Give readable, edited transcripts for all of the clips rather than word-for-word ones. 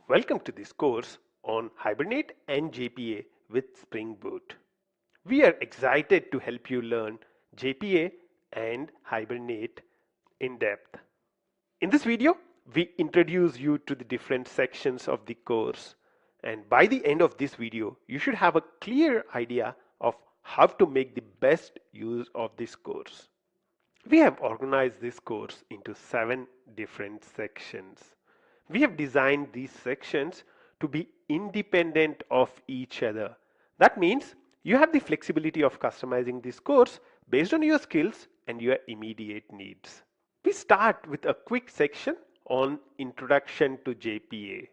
Welcome to this course on Hibernate and JPA with Spring Boot. We are excited to help you learn JPA and Hibernate in depth. In this video, we introduce you to the different sections of the course, and by the end of this video, you should have a clear idea of how to make the best use of this course. We have organized this course into 7 different sections. We have designed these sections to be independent of each other. That means you have the flexibility of customizing this course based on your skills and your immediate needs. We start with a quick section on Introduction to JPA.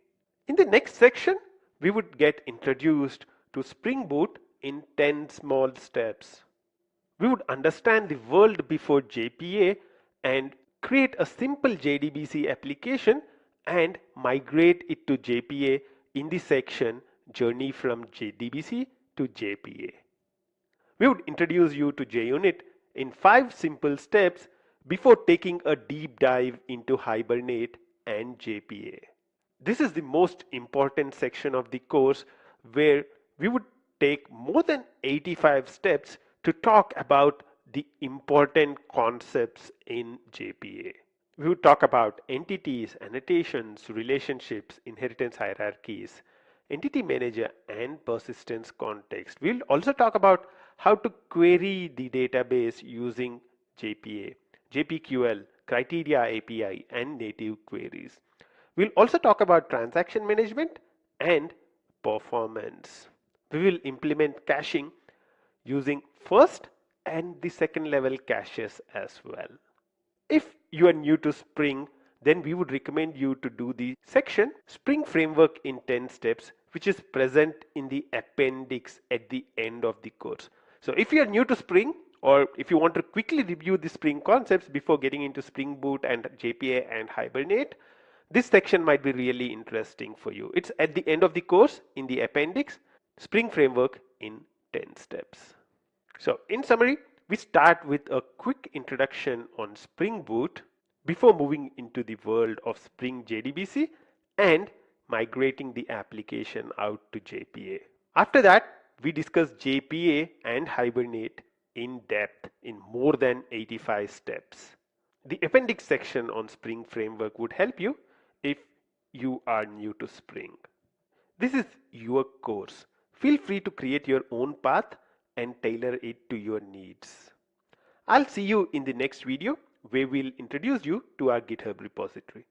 In the next section, we would get introduced to Spring Boot in 10 small steps. We would understand the world before JPA and create a simple JDBC application and migrate it to JPA in the section Journey from JDBC to JPA. We would introduce you to JUnit in 5 simple steps before taking a deep dive into Hibernate and JPA. This is the most important section of the course where we would take more than 85 steps to talk about the important concepts in JPA. We would talk about entities, annotations, relationships, inheritance hierarchies, entity manager, and persistence context. We'll also talk about how to query the database using JPA, JPQL, criteria API, and native queries. We'll also talk about transaction management and performance. We will implement caching using first and the second level caches as well. If you are new to Spring, then we would recommend you to do the section Spring Framework in 10 steps, which is present in the appendix at the end of the course. So if you are new to Spring, or if you want to quickly review the Spring concepts before getting into Spring Boot and JPA and Hibernate, this section might be really interesting for you. It's at the end of the course in the appendix, Spring Framework in 10 steps. So in summary, we start with a quick introduction on Spring Boot before moving into the world of Spring JDBC and migrating the application out to JPA. After that, we discuss JPA and Hibernate in depth in more than 85 steps. The appendix section on Spring Framework would help you if you are new to Spring. This is your course. Feel free to create your own path and tailor it to your needs. I'll see you in the next video where we'll introduce you to our GitHub repository.